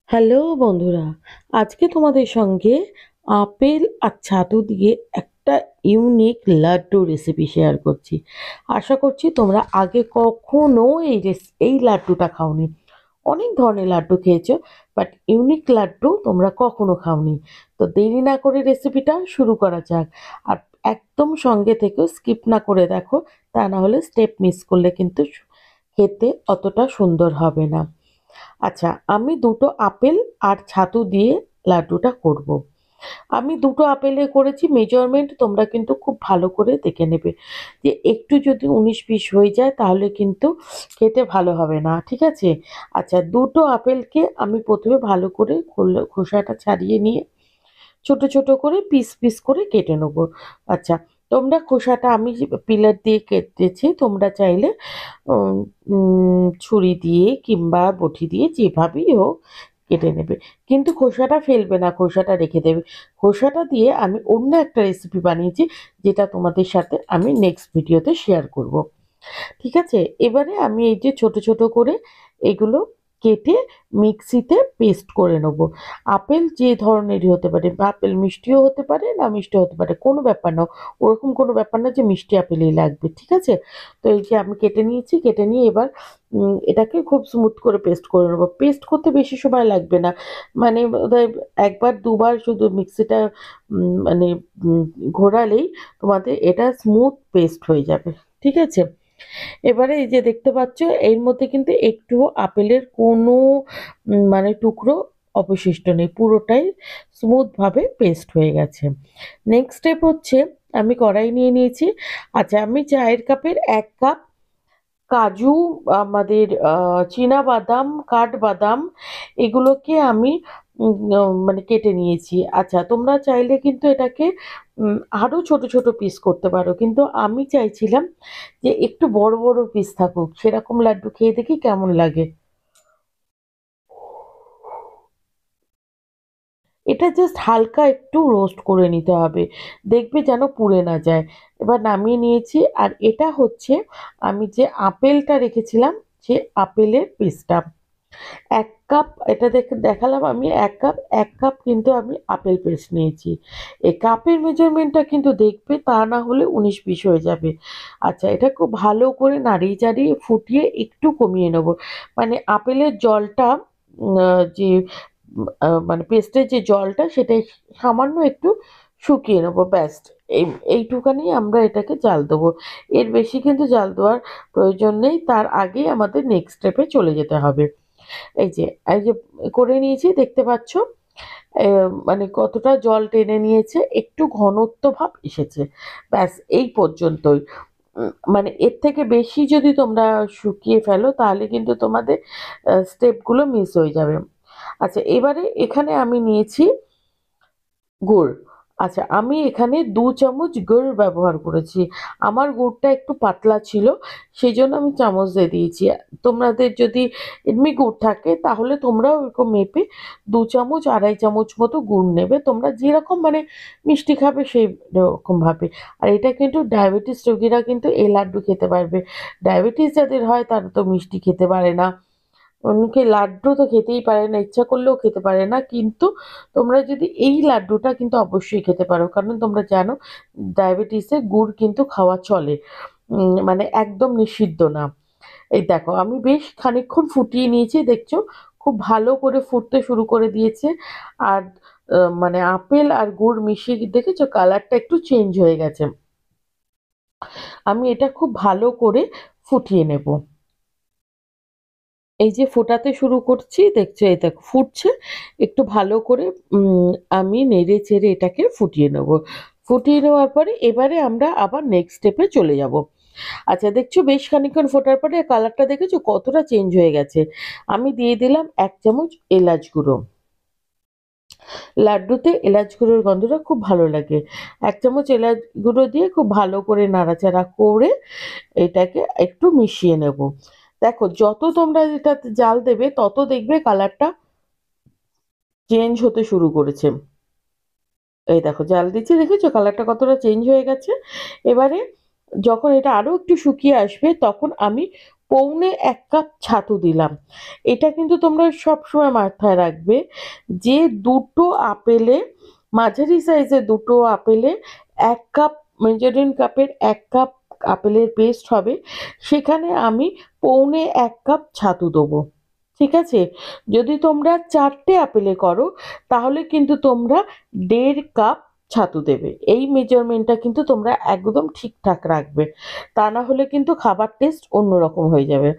Hello বন্ধুরা, আজকে তোমাদের সঙ্গে আপেল আর ছাতু দিয়ে একটা ইউনিক লাড্ডু রেসিপি শেয়ার করছি। আশা করছি তোমরা আগে কখনো এই লাড্ডুটা খাওনি। অনেক ধরনের লাড্ডু খেয়েছো, বাট ইউনিক লাড্ডু তোমরা কখনো খাওনি। তো দেরি না করে রেসিপিটা শুরু করা যাক। আর একদম সঙ্গে থেকেও স্কিপ না করে দেখো, তা না হলে স্টেপ মিস করলে কিন্তু খেতে অতটা সুন্দর হবে না। আচ্ছা, আমি দুটো আপেল আর ছাতু দিয়ে লাড্ডুটা করব। আমি দুটো আপেলে করেছি, মেজারমেন্ট তোমরা কিন্তু খুব ভালো করে দেখে নেবে, যে একটু যদি 19-20 হয়ে যায় তাহলে কিন্তু খেতে ভালো হবে না, ঠিক আছে? আচ্ছা, দুটো আপেলকে আমি প্রথমে ভালো করে খোসাটা ছাড়িয়ে নিয়ে ছোট ছোট করে পিস পিস করে কেটে নেবো। আচ্ছা, তোমরা খোসাটা আমি পিলার দিয়ে কেটেছি, তোমরা চাইলে উম, ছুরি দিয়ে কিংবা বটি দিয়ে যেভাবেই হোক কেটে নেবে, কিন্তু খোসাটা ফেলবে না, খোসাটা রেখে দেবে। খোসাটা দিয়ে আমি অন্য একটা রেসিপি বানিয়েছি, যেটা তোমাদের সাথে আমি নেক্সট ভিডিওতে শেয়ার করব। ঠিক আছে, এবারে আমি এই যে ছোট ছোট করে এগুলো কেটে মিক্সিতে পেস্ট করে নেব। আপেল যে ধরনেরই হতে পারে, আপেল মিষ্টিও হতে পারে, না মিষ্টিও হতে পারে, কোনো ব্যাপার না। ওরকম কোনো ব্যাপার না যে মিষ্টি আপেলই লাগবে, ঠিক আছে? তো এই যে আমি কেটে নিয়েছি, কেটে নিয়ে এবার এটাকে খুব স্মুথ করে পেস্ট করে নেবো। পেস্ট করতে বেশি সময় লাগবে না, মানে বোধহয় একবার দুবার শুধু মিক্সিটা মানে উম, ঘোরালেই তোমাদের এটা স্মুথ পেস্ট হয়ে যাবে, ঠিক আছে? এবারে এই যে দেখতে পাচ্ছ, এর মধ্যে কিন্তু একটুও আপেলের কোনো মানে টুকরো অবশিষ্ট নেই, পুরোটাই স্মুথ ভাবে পেস্ট হয়ে গেছে। নেক্সট স্টেপ হচ্ছে, আমি কড়াই নিয়ে নিয়েছি। আচ্ছা, আমি চায়ের কাপের 1 কাপ কাজু, আমাদের চীনা বাদাম, কাঠবাদাম, এগুলোকে আমি মানে কেটে নিয়েছি। আচ্ছা, তোমরা চাইলে কিন্তু এটাকে আরো ছোট ছোট পিস করতে পারো, কিন্তু আমি চাইছিলাম যে একটু বড় বড় পিস থাকুক, সেরকম লাড্ডু খেয়ে দেখি কেমন লাগে। এটা জাস্ট হালকা একটু রোস্ট করে নিতে হবে, দেখবে যেন পুড়ে না যায়। এবার নামিয়ে নিয়েছি। আর এটা হচ্ছে আমি যে আপেলটা রেখেছিলাম, সে আপেলের পিসটা 1 কাপ, এটা দেখালাম আমি 1 কাপ। 1 কাপ কিন্তু আমি আপেল পেস্ট নিয়েছি। এই কাপের মেজারমেন্টটা কিন্তু দেখবে, তা না হলে 19-20 হয়ে যাবে। আচ্ছা, এটা খুব ভালো করে নাড়িয়ে চাড়িয়ে ফুটিয়ে একটু কমিয়ে নেব, মানে আপেলের জলটা যে মানে পেস্টের যে জলটা, সেটা সামান্য একটু শুকিয়ে নেবো, ব্যাস। এই এইটুখানি আমরা এটাকে জাল দেবো, এর বেশি কিন্তু জাল দেওয়ার প্রয়োজন নেই। তার আগেই আমাদের নেক্সট স্টেপে চলে যেতে হবে। এই যে এই যে করে নিয়েছি, দেখতে পাচ্ছ মানে কতটা জল টেনে নিয়েছে, একটু ঘনত্ব ভাব এসেছে, ব্যাস এই পর্যন্তই। মানে এর থেকে বেশি যদি তোমরা শুকিয়ে ফেলো তাহলে কিন্তু তোমাদের স্টেপগুলো মিস হয়ে যাবে। আচ্ছা, এবারে এখানে আমি নিয়েছি গুড়। আচ্ছা, আমি এখানে 2 চামচ গুড় ব্যবহার করেছি। আমার গুড়টা একটু পাতলা ছিল, সেই জন্য আমি চামচ দিয়ে দিয়েছি। তোমাদের যদি এমনি গুড় থাকে তাহলে তোমরা ওরকম মেপে 2 চামচ 2.5 চামচ মতো গুড় নেবে, তোমরা যেরকম মানে মিষ্টি খাবে সেই রকম ভাবে। আর এটা কিন্তু ডায়াবেটিস রোগীরা কিন্তু এই লাড্ডু খেতে পারবে। ডায়াবেটিস যাদের হয় তারা তো মিষ্টি খেতে পারে না, অনেকে লাড্ডু তো খেতেই পারে না, ইচ্ছা করলেও খেতে পারে না, কিন্তু তোমরা যদি এই লাড্ডুটা কিন্তু অবশ্যই খেতে পারো, কারণ তোমরা জানো ডায়াবেটিসে গুড় কিন্তু খাওয়া চলে, মানে একদম নিষিদ্ধ না। এই দেখো, আমি বেশ খানিকক্ষণ ফুটিয়ে নিয়েছি, দেখছো খুব ভালো করে ফুটতে শুরু করে দিয়েছে। আর মানে আপেল আর গুড় মিশিয়ে দেখেছো কালারটা একটু চেঞ্জ হয়ে গেছে। আমি এটা খুব ভালো করে ফুটিয়ে নেব। এই যে ফোটাতে শুরু করছি, দেখছো এই দেখো ফুটছে। একটু ভালো করে আমি নেড়ে চেড়ে এটাকে ফুটিয়ে নেব। ফুটিয়ে নেওয়ার পরে এবারে আমরা আবার নেক্সট স্টেপে চলে যাব। আচ্ছা, দেখছো বেশ খানিকক্ষণ ফোটার পরে কালারটা দেখেছো কতটা চেঞ্জ হয়ে গেছে। আমি দিয়ে দিলাম 1 চামচ এলাচ গুঁড়ো। লাড্ডুতে এলাচ গুঁড়োর গন্ধটা খুব ভালো লাগে। 1 চামচ এলাচ গুঁড়ো দিয়ে খুব ভালো করে নাড়াচাড়া করে এটাকে একটু মিশিয়ে নেব। দেখো, যত তোমরা এটাতে জাল দেবে তত দেখবে কালারটা চেঞ্জ হতে শুরু করেছে। এই দেখো জাল দিচ্ছি, দেখেছো কালারটা কতটা চেঞ্জ হয়ে গেছে। এবারে যখন এটা আরো একটু শুকিয়ে আসবে তখন আমি 1 কাপ ছাতু দিলাম। এটা কিন্তু তোমরা সবসময় মাথায় রাখবে যে দুটো আপেলে, মাঝারি সাইজের দুটো আপেলে 1 কাপ, মেজারিং কাপের 1 কাপ আপেলের পেস্ট হবে, সেখানে আমি 1.25 কাপ ছাতু দেবো। ঠিক আছে? যদি তোমরা 4টে আপেলে করো তাহলে কিন্তু তোমরা 1.5 কাপ ছাতু দেবে। এই মেজারমেন্টটা কিন্তু তোমরা একদম ঠিকঠাক রাখবে, তা না হলে কিন্তু খাবার টেস্ট অন্যরকম হয়ে যাবে।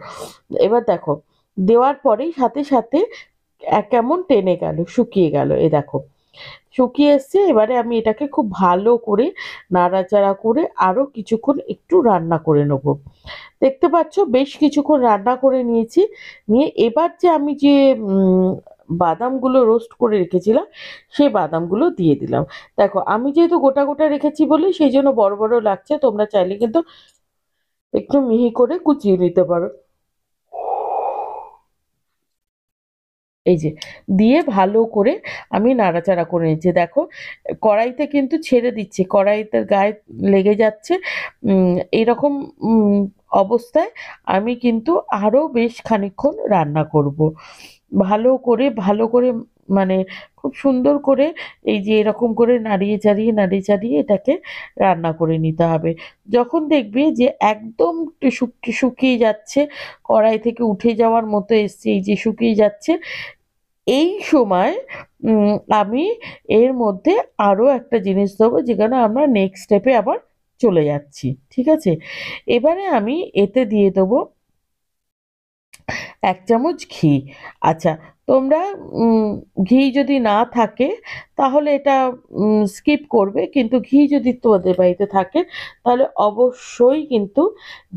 এবার দেখো, দেওয়ার পরেই সাথে সাথে কেমন টেনে গেল, শুকিয়ে গেল। এ দেখো শুকিয়ে এসছে। এবারে আমি এটাকে খুব ভালো করে নাড়াচাড়া করে আরো কিছুক্ষণ একটু রান্না করে নেব। দেখতে পাচ্ছ বেশ কিছুক্ষণ রান্না করে নিয়েছি। নিয়ে এবার যে আমি যে বাদামগুলো রোস্ট করে রেখেছিলাম সেই বাদামগুলো দিয়ে দিলাম। দেখো আমি যেহেতু গোটা গোটা রেখেছি বলে সেই জন্য বড় বড় লাগছে, তোমরা চাইলে কিন্তু একটু মিহি করে কুচিয়ে নিতে পারো। এই যে দিয়ে ভালো করে আমি নাড়াচাড়া করে নিচ্ছি। দেখো কড়াইতে কিন্তু ছেড়ে দিচ্ছে, কড়াইতে গায়ে লেগে যাচ্ছে। এইরকম অবস্থায় আমি কিন্তু আরো বেশ খানিকক্ষণ রান্না করব। ভালো করে মানে খুব সুন্দর করে এই যে এরকম করে নাড়িয়ে চাড়িয়ে এটাকে রান্না করে নিতে হবে। যখন দেখবে যে একদম শুকিয়ে যাচ্ছে, কড়াই থেকে উঠে যাওয়ার মতো এসছে, এই যে শুকিয়ে যাচ্ছে, এই সময় আমি এর মধ্যে আরো একটা জিনিস দেবো, যেখানে আমরা নেক্সট স্টেপে আবার চলে যাচ্ছি। ঠিক আছে? এবারে আমি এতে দিয়ে দেবো 1 চামচ ঘি। আচ্ছা, তোমরা ঘি যদি না থাকে তাহলে এটা স্কিপ করবে, কিন্তু ঘি যদি তোমাদের বাড়িতে থাকে তাহলে অবশ্যই কিন্তু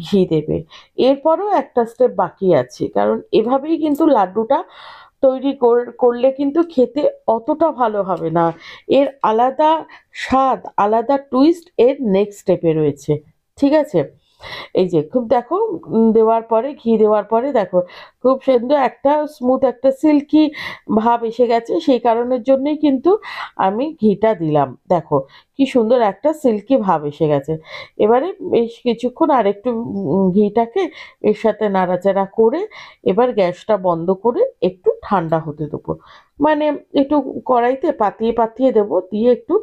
ঘি দেবে। এরপরও একটা স্টেপ বাকি আছে, কারণ এভাবেই কিন্তু লাড্ডুটা তৈরি করলে কিন্তু খেতে অতটা ভালো হবে না। এর আলাদা স্বাদ, আলাদা টুইস্ট এর নেক্সট স্টেপে রয়েছে। ঠিক আছে? এই যে খুব দেখো দেওয়ার পরে, ঘি দেওয়ার পরে দেখো খুব সুন্দর একটা স্মুথ একটা সিল্কি ভাব এসে গেছে। সেই কারণের জন্যই কিন্তু আমি ঘিটা দিলাম। দেখো কি সুন্দর একটা সিল্কি ভাব এসে গেছে। এবারে বেশ কিছুক্ষণ আর একটু ঘিটাকে এর সাথে নাড়াচাড়া করে এবার গ্যাসটা বন্ধ করে একটু ঠান্ডা হতে দেবো। মানে একটু কড়াইতে পাতিয়ে পাতিয়ে দেবো, দিয়ে একটু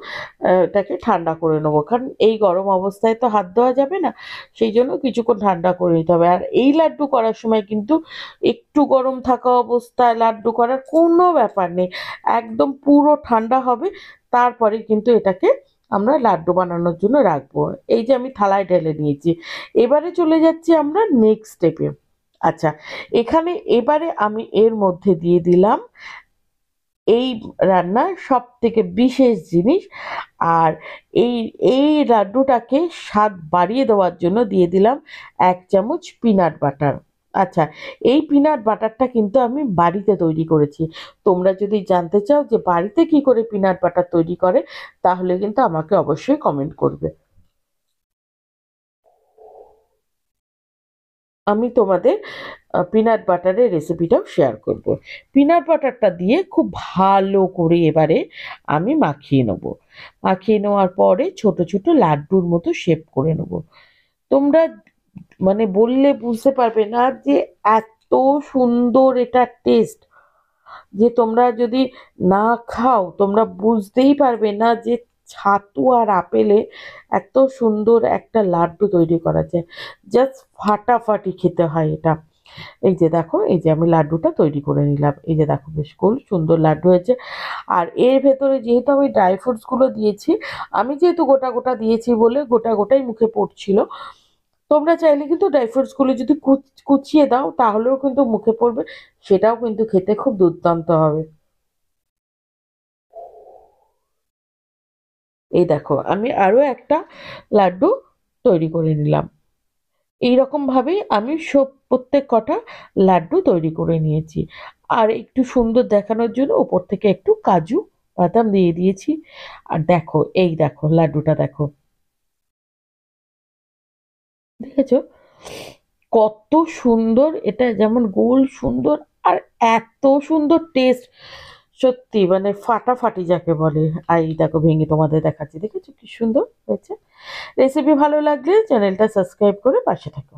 এটাকে ঠান্ডা করে নেবো, কারণ এই গরম অবস্থায় তো হাত দেওয়া যাবে না, সেই জন্য কিছুক্ষণ ঠান্ডা করে নিতে হবে। আর এই লাড্ডু করার সময় কিন্তু একটু গরম থাকা অবস্থায় লাড্ডু করার কোনো ব্যাপার নেই, একদম পুরো ঠান্ডা হবে, তারপরে কিন্তু এটাকে আমরা লাড্ডু বানানোর জন্য রাখবো। এই যে আমি থালায় ঢেলে নিয়েছি। এবারে চলে যাচ্ছি আমরা নেক্সট স্টেপে। আচ্ছা, এখানে এবারে আমি এর মধ্যে দিয়ে দিলাম এই রান্নার সব থেকে বিশেষ জিনিস, আর এই এই লাড্ডুটাকে স্বাদ বাড়িয়ে দেওয়ার জন্য দিয়ে দিলাম 1 চামচ পিনাট বাটার। আচ্ছা, এই পিনাট বাটারটা কিন্তু আমি বাড়িতে তৈরি করেছি। তোমরা যদি জানতে চাও যে বাড়িতে কি করে পিনাট বাটার তৈরি করে, তাহলে কিন্তু আমাকে অবশ্যই কমেন্ট করবে, আমি তোমাদের পিনাট বাটারের রেসিপিটাও শেয়ার করব। পিনাট বাটারটা দিয়ে খুব ভালো করে এবারে আমি মাখিয়ে নেব। মাখিয়ে নেওয়ার পরে ছোট ছোট লাড্ডুর মতো শেপ করে নেব। তোমরা মানে বললে বুঝতে পারবে না যে এত সুন্দর এটা টেস্ট, যে তোমরা যদি না খাও তোমরা বুঝতেই পারবে না যে ছাতু আর আপেলে এত সুন্দর একটা লাড্ডু তৈরি করা যায়। জাস্ট ফাটাফাটি খেতে হয় এটা। এই যে দেখো, এই যে আমি লাড্ডুটা তৈরি করে নিলাম। এই যে দেখো বেশ সুন্দর লাড্ডু হয়েছে। আর এর ভেতরে যেহেতু আমি ড্রাই ফ্রুটসগুলো দিয়েছি, আমি যেহেতু গোটা গোটা দিয়েছি বলে গোটা গোটাই মুখে পড়ছিল। তোমরা চাইলে কিন্তু ড্রাই ফ্রুটসগুলো যদি কুচিয়ে দাও তাহলেও কিন্তু মুখে পড়বে, সেটাও কিন্তু খেতে খুব দুর্দান্ত হবে। এই দেখো আমি আরো একটা লাড্ডু তৈরি করে নিলাম। এইরকম ভাবেই আমি প্রত্যেক কটা লাড্ডু তৈরি করে নিয়েছি। আর একটু সুন্দর দেখানোর জন্য উপর থেকে একটু কাজু বাদাম দিয়ে দিয়েছি। আর দেখো, এই দেখো লাড্ডুটা দেখো, দেখেছো কত সুন্দর, এটা যেমন গোল সুন্দর আর এত সুন্দর টেস্ট, সত্যি মানে ফাটাফাটি যাকে বলে। আর এই দেখো ভেঙে তোমাদের দেখাচ্ছি, দেখেছো কি সুন্দর হয়েছে। রেসিপি ভালো লাগলে চ্যানেলটা সাবস্ক্রাইব করে পাশে থাকো।